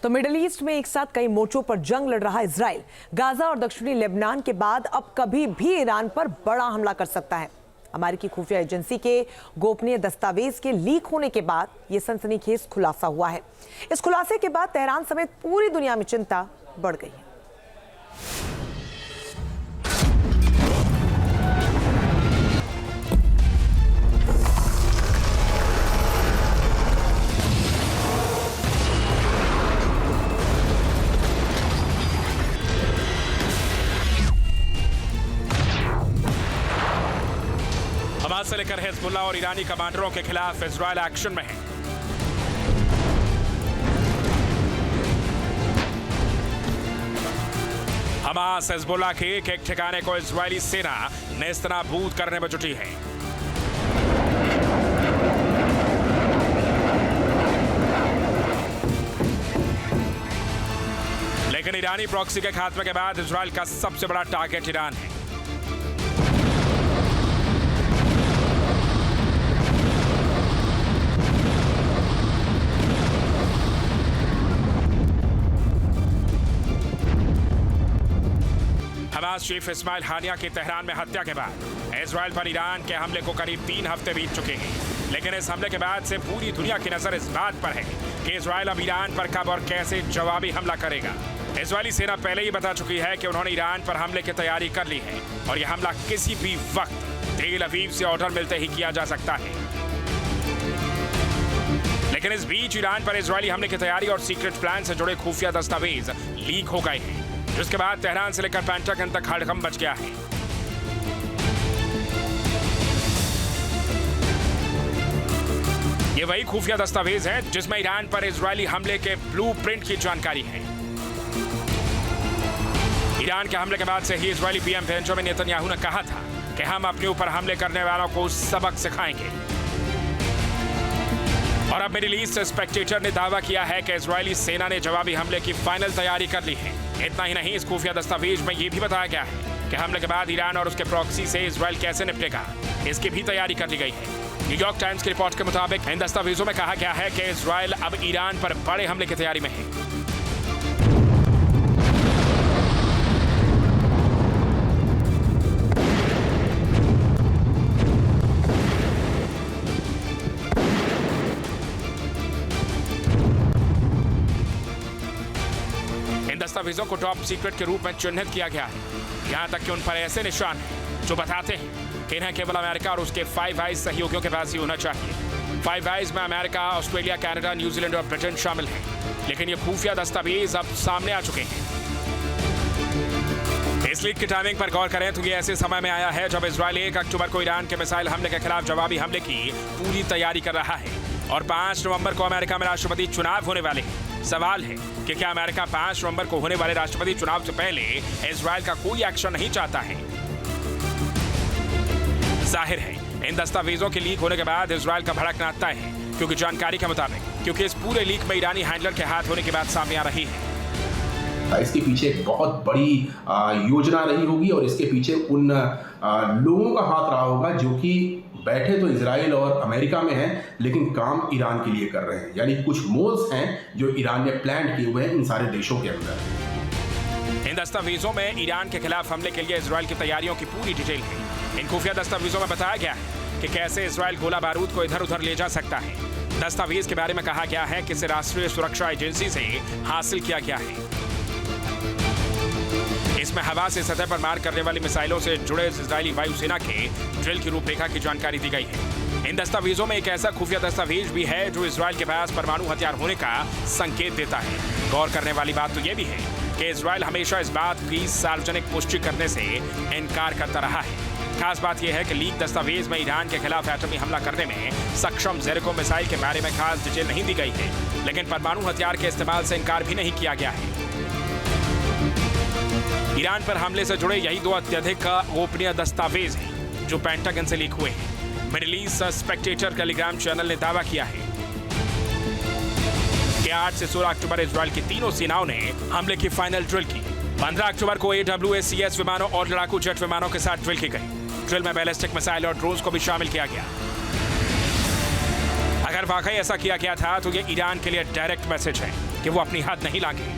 तो middle east में एक साथ कई मोर्चों पर जंग लड़ रहा इजराइल गाजा और दक्षिणी लेबनान के बाद अब कभी भी ईरान पर बड़ा हमला कर सकता है। अमेरिकी खुफिया एजेंसी के गोपनीय दस्तावेज के लीक होने के बाद यह सनसनीखेज खुलासा हुआ है। इस खुलासे के बाद तेहरान समेत पूरी दुनिया में चिंता बढ़ गई है। हमास से लेकर हिजबुल्लाह और ईरानी कमांडरों के खिलाफ इजराइल एक्शन में है। हमास हिजबुल्लाह के एक एक ठिकाने को इजरायली सेना नेस्तनाबूद करने में जुटी है। लेकिन ईरानी प्रॉक्सी के खात्मे के बाद इजराइल का सबसे बड़ा टारगेट ईरान है। हमास चीफ इस्माइल हानिया की तेहरान में हत्या के बाद इजराइल पर ईरान के हमले को करीब 3 हफ्ते बीत चुके हैं। लेकिन इस हमले के बाद से पूरी दुनिया की नजर इस बात पर है कि इजराइल अब ईरान पर कब और कैसे जवाबी हमला करेगा। इजरायली सेना पहले ही बता चुकी है कि उन्होंने ईरान पर हमले की तैयारी कर ली है और यह हमला किसी भी वक्त तेल अवीव से ऑर्डर मिलते ही किया जा सकता है। लेकिन इस बीच ईरान पर इजरायली हमले की तैयारी और सीक्रेट प्लान से जुड़े खुफिया दस्तावेज लीक हो गए हैं, जिसके बाद तेहरान से लेकर पेंटागन तक हड़कंप मच गया है। ये वही खुफिया दस्तावेज है जिसमें ईरान पर इजरायली हमले के ब्लूप्रिंट की जानकारी है। ईरान के हमले के बाद से ही इजरायली पीएम बेंजामिन नेतन्याहू ने कहा था कि हम अपने ऊपर हमले करने वालों को सबक सिखाएंगे। और अब मिडिल ईस्ट स्पेक्टेटर ने दावा किया है कि इजरायली सेना ने जवाबी हमले की फाइनल तैयारी कर ली है। इतना ही नहीं, इस खुफिया दस्तावेज में यह भी बताया गया है कि हमले के बाद ईरान और उसके प्रॉक्सी से इजराइल कैसे निपटेगा, इसकी भी तैयारी कर ली गई है। न्यूयॉर्क टाइम्स की रिपोर्ट के मुताबिक इन दस्तावेजों में कहा गया है कि इजराइल अब ईरान पर बड़े हमले की तैयारी में है। दस्तावेजों को टॉप सीक्रेट के रूप में चिन्हित किया गया है। यहां तक कि उन पर ऐसे निशान हैं जो बताते हैं कि इन्हें केवल अमेरिका और उसके फाइव आइज सहयोगियों के पास ही होना चाहिए। फाइव आइज में अमेरिका, ऑस्ट्रेलिया, कनाडा, न्यूजीलैंड और ब्रिटेन शामिल हैं। लेकिन ये खुफिया दस्तावेज अब सामने आ चुके हैं। इस लीक की टाइमिंग पर गौर करें तो ये ऐसे समय में आया है जब इजराइल 1 अक्टूबर को ईरान के मिसाइल हमले के खिलाफ जवाबी हमले की पूरी तैयारी कर रहा है और 5 नवंबर को अमेरिका में राष्ट्रपति चुनाव होने वाले हैं। सवाल है कि क्या अमेरिका 5 नवंबर को होने वाले राष्ट्रपति चुनाव से पहले इजराइल का कोई एक्शन नहीं चाहता है? जाहिर है इन दस्तावेजों के लीक होने के बाद इजराइल का भड़कना तय है, क्योंकि इस पूरे लीक में ईरानी हैंडलर के हाथ होने की बात सामने आ रही है। इसके पीछे एक बहुत बड़ी योजना रही होगी और इसके पीछे उन लोगों का हाथ रहा होगा जो कि बैठे तो इजराइल और अमेरिका में हैं, लेकिन काम ईरान के लिए कर रहे हैं। यानी कुछ मोल्स हैं जो ईरान ने प्लान किए हुए हैं इन सारे देशों के अंदर। इन दस्तावेजों में ईरान के खिलाफ हमले के लिए इजराइल की तैयारियों की पूरी डिटेल है। इन खुफिया दस्तावेजों में बताया गया है कि कैसे इजराइल गोला बारूद को इधर उधर ले जा सकता है। दस्तावेज के बारे में कहा गया है कि इसे राष्ट्रीय सुरक्षा एजेंसी से हासिल किया गया है। इसमें हवा से सतह पर मार करने वाली मिसाइलों से जुड़े इजरायली वायुसेना के ड्रिल की रूपरेखा की जानकारी दी गई है। इन दस्तावेजों में एक ऐसा खुफिया दस्तावेज भी है जो इजराइल के पास परमाणु हथियार होने का संकेत देता है। गौर करने वाली बात तो यह भी है कि इजराइल हमेशा इस बात की सार्वजनिक पुष्टि करने से इनकार करता रहा है। खास बात यह है कि लीक दस्तावेज में ईरान के खिलाफ एटमी हमला करने में सक्षम जेरिको मिसाइल के बारे में खास डिटेल नहीं दी गई है, लेकिन परमाणु हथियार के इस्तेमाल से इनकार भी नहीं किया गया है। ईरान पर हमले से जुड़े यही 2 अत्यधिक गोपनीय दस्तावेज हैं जो पेंटागन से लीक हुए हैं। Middle east Spectator Telegram channel ने दावा किया है कि 8 से 16 अक्टूबर इजराइल की तीनों सेनाओं ने हमले की फाइनल ड्रिल की। 15 अक्टूबर को AWACS विमानों और लड़ाकू जेट विमानों के साथ ड्रिल की गई। ड्रिल में बैलिस्टिक मिसाइल और ड्रोन्स को भी शामिल किया गया। अगर वाकई ऐसा किया गया था तो ये ईरान के लिए डायरेक्ट मैसेज है कि वो अपनी हद नहीं लांघे।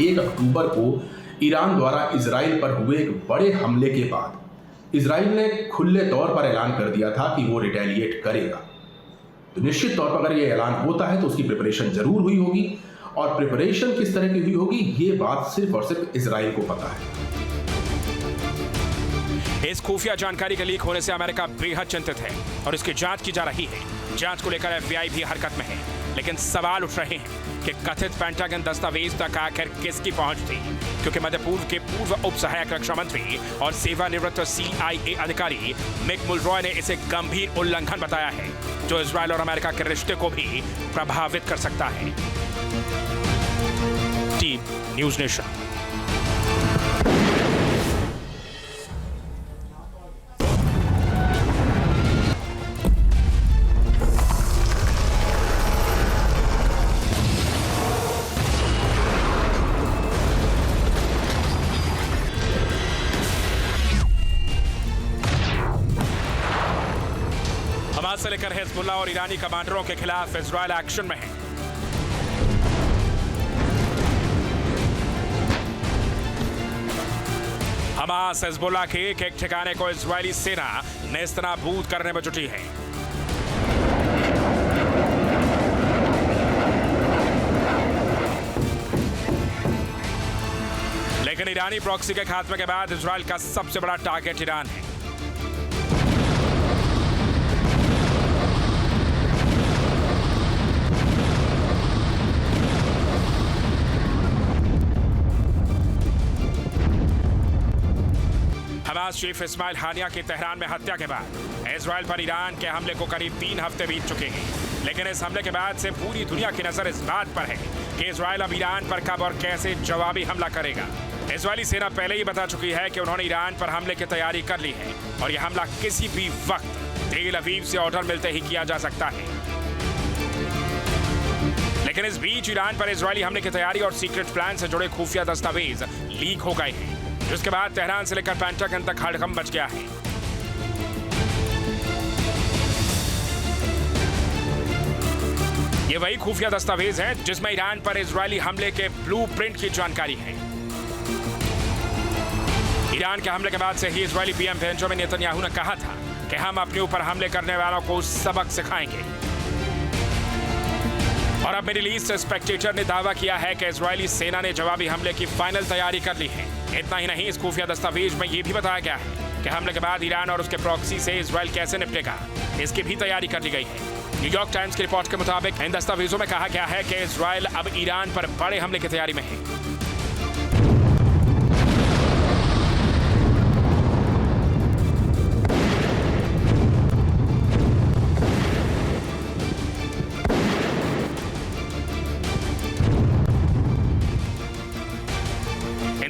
1 अक्टूबर को ईरान द्वारा इजराइल पर हुए एक बड़े हमले के बाद इजराइल ने खुले तौर पर ऐलान कर दिया था कि वो रिटेलिएट करेगा। तो निश्चित तौर पर अगर ये ऐलान होता है तो उसकी प्रिपरेशन जरूर हुई होगी, और प्रिपरेशन किस तरह की हुई होगी ये बात सिर्फ और सिर्फ इजराइल को पता है। इस खुफिया जानकारी के लीक होने से अमेरिका बेहद चिंतित है और इसकी जांच की जा रही है। जांच को लेकर FBI भी हरकत में है, लेकिन सवाल उठ रहे हैं कि कथित पेंटागन दस्तावेज तक आखिर किसकी पहुंच थी, क्योंकि मध्य पूर्व के पूर्व उप सहायक रक्षा मंत्री और सेवानिवृत्त CIA अधिकारी मिक मुलरॉय ने इसे गंभीर उल्लंघन बताया है, जो इजराइल और अमेरिका के रिश्ते को भी प्रभावित कर सकता है। Team news nation. हमास से लेकर हिजबुल्ला और ईरानी कमांडरों के खिलाफ इजराइल एक्शन में है। हमास हिजबुल्ला के एक ठिकाने को इजरायली सेना नेस्तनाबूद करने में जुटी है। लेकिन ईरानी प्रॉक्सी के खात्मे के बाद इजराइल का सबसे बड़ा टारगेट ईरान है। हमास चीफ इस्माइल हानिया की तेहरान में हत्या के बाद इजराइल पर ईरान के हमले को करीब 3 हफ्ते बीत चुके हैं, लेकिन इस हमले के बाद से पूरी दुनिया की नजर इस बात पर है कि इजराइल अब ईरान पर कब और कैसे जवाबी हमला करेगा। इजरायली सेना पहले ही बता चुकी है कि उन्होंने ईरान पर हमले की तैयारी कर ली है और यह हमला किसी भी वक्त तेल अवीव से ऑर्डर मिलते ही किया जा सकता है। लेकिन इस बीच ईरान पर इजरायली हमले की तैयारी और सीक्रेट प्लान से जुड़े खुफिया दस्तावेज लीक हो गए हैं, जिसके बाद तेहरान से लेकर पेंटागन तक हड़कंप मच गया है। ये वही खुफिया दस्तावेज है जिसमें ईरान पर इजरायली हमले के ब्लूप्रिंट की जानकारी है। ईरान के हमले के बाद से ही इजरायली पीएम बेंजामिन नेतन्याहू ने कहा था कि हम अपने ऊपर हमले करने वालों को सबक सिखाएंगे। और अब मिडिल ईस्ट स्पेक्टेटर ने दावा किया है कि इजरायली सेना ने जवाबी हमले की फाइनल तैयारी कर ली है। इतना ही नहीं, इस खुफिया दस्तावेज में यह भी बताया गया है कि हमले के बाद ईरान और उसके प्रॉक्सी से इजराइल कैसे निपटेगा, इसकी भी तैयारी कर ली गई है। न्यूयॉर्क टाइम्स की रिपोर्ट के मुताबिक इन दस्तावेजों में कहा गया है कि इजराइल अब ईरान पर बड़े हमले की तैयारी में है।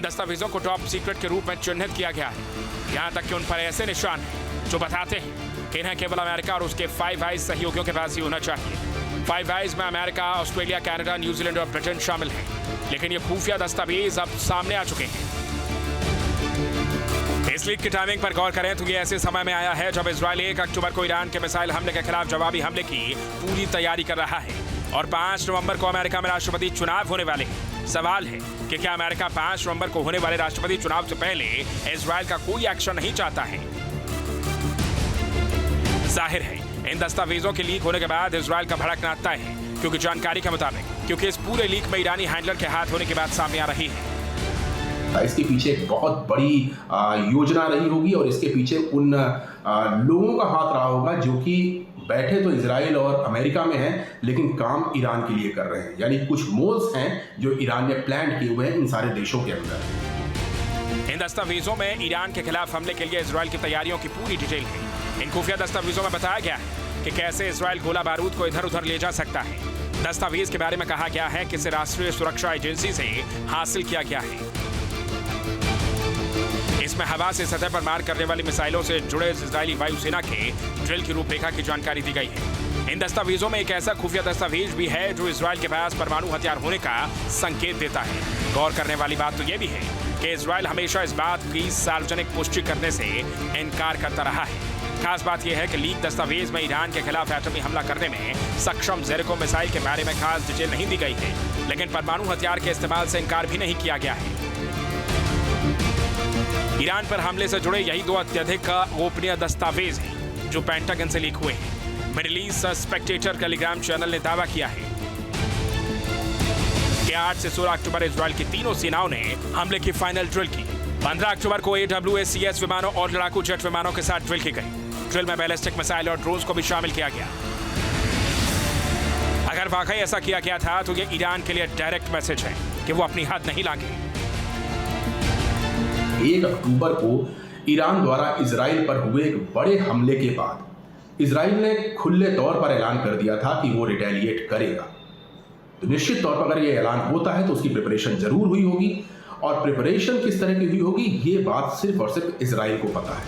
दस्तावेजों को टॉप सीक्रेट के रूप में चिन्हित किया गया है, यहां तक कि उन पर ऐसे निशान हैं जो बताते हैं कि इन्हें केवल अमेरिका और उसके 5 आइज सहयोगियों के पास ही होना चाहिए। 5 आइज में अमेरिका, ऑस्ट्रेलिया, कनाडा, न्यूजीलैंड और ब्रिटेन शामिल हैं, लेकिन ये खुफिया दस्तावेज अब सामने आ चुके हैं। इस लीक की टाइमिंग पर गौर करें तो ये ऐसे समय में आया है जब इजराइल 1 अक्टूबर को ईरान के मिसाइल हमले के खिलाफ जवाबी हमले की पूरी तैयारी कर रहा है और 5 नवंबर को अमेरिका में राष्ट्रपति चुनाव होने वाले हैं। सवाल है कि क्या अमेरिका 5 नवंबर को होने वाले राष्ट्रपति चुनाव से पहले इजराइल का कोई एक्शन नहीं चाहता है? जाहिर है इन दस्तावेजों के लीक होने के बाद इजराइल का भड़कना तय है, क्योंकि जानकारी के मुताबिक क्योंकि इस पूरे लीक में ईरानी हैंडलर के हाथ होने की बात सामने आ रही है। इसके पीछे एक बहुत बड़ी योजना रही होगी और इसके पीछे उन लोगों का हाथ रहा होगा जो कि बैठे तो इजराइल और अमेरिका में हैं, लेकिन काम ईरान के लिए कर रहे हैं। यानी कुछ मोल्स हैं जो ईरान ने प्लान किए हुए हैं इन सारे देशों के अंदर। इन दस्तावेजों में ईरान के खिलाफ हमले के लिए इजराइल की तैयारियों की पूरी डिटेल है। इन खुफिया दस्तावेजों में बताया गया है कि कैसे इजराइल गोला बारूद को इधर उधर ले जा सकता है। दस्तावेज के बारे में कहा गया है कि इसे राष्ट्रीय सुरक्षा एजेंसी से हासिल किया गया है। इसमें हवा से सतह पर मार करने वाली मिसाइलों से जुड़े इजरायली वायुसेना के ड्रिल की रूपरेखा की जानकारी दी गई है। इन दस्तावेजों में एक ऐसा खुफिया दस्तावेज भी है जो इजराइल के पास परमाणु हथियार होने का संकेत देता है। गौर करने वाली बात तो यह भी है कि इजराइल हमेशा इस बात की सार्वजनिक पुष्टि करने से इनकार करता रहा है। खास बात यह है कि लीक दस्तावेज में ईरान के खिलाफ एटमी हमला करने में सक्षम जेरिको मिसाइल के बारे में खास डिटेल नहीं दी गई है, लेकिन परमाणु हथियार के इस्तेमाल से इनकार भी नहीं किया गया है। ईरान पर हमले से जुड़े यही 2 अत्यधिक गोपनीय दस्तावेज हैं जो पेंटागन से लीक हुए हैं। Middle east Spectator Telegram channel ने दावा किया है कि 8 से 16 अक्टूबर इजरायल की तीनों सेनाओं ने हमले की फाइनल ड्रिल की। 15 अक्टूबर को AWACS विमानों और लड़ाकू जेट विमानों के साथ ड्रिल की गई। ड्रिल में बैलिस्टिक मिसाइल और ड्रोन्स को भी शामिल किया गया। अगर वाकई ऐसा किया गया था तो ये ईरान के लिए डायरेक्ट मैसेज है कि वो अपनी हद नहीं लांगे। 1 अक्टूबर को ईरान द्वारा इजराइल पर हुए एक बड़े हमले के बाद इजराइल ने खुले तौर पर ऐलान कर दिया था कि वो रिटेलिएट करेगा। तो निश्चित तौर पर अगर ये ऐलान होता है तो उसकी प्रिपरेशन जरूर हुई होगी, और प्रिपरेशन किस तरह की हुई होगी ये बात सिर्फ और सिर्फ इजराइल को पता है।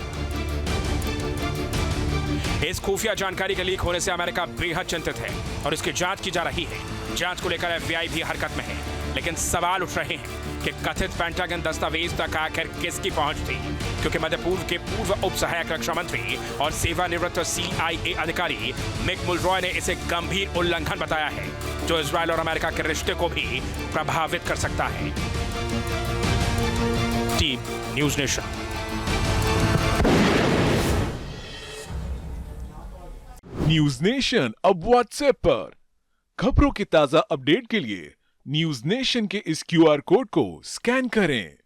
इस खुफिया जानकारी के लीक होने से अमेरिका बेहद चिंतित है और इसकी जांच की जा रही है। जांच को लेकर FBI भी हरकत में है, लेकिन सवाल उठ रहे हैं कि कथित पेंटागन दस्तावेज तक आखिर किसकी पहुंच थी, क्योंकि मध्य पूर्व के पूर्व उप सहायक रक्षा मंत्री और सेवानिवृत्त CIA अधिकारी मिक मुलरॉय ने इसे गंभीर उल्लंघन बताया है जो इजराइल और अमेरिका के रिश्ते को भी प्रभावित कर सकता है। Team news nation. News nation अब व्हाट्सएप पर खबरों के ताजा अपडेट के लिए न्यूज नेशन के इस QR कोड को स्कैन करें।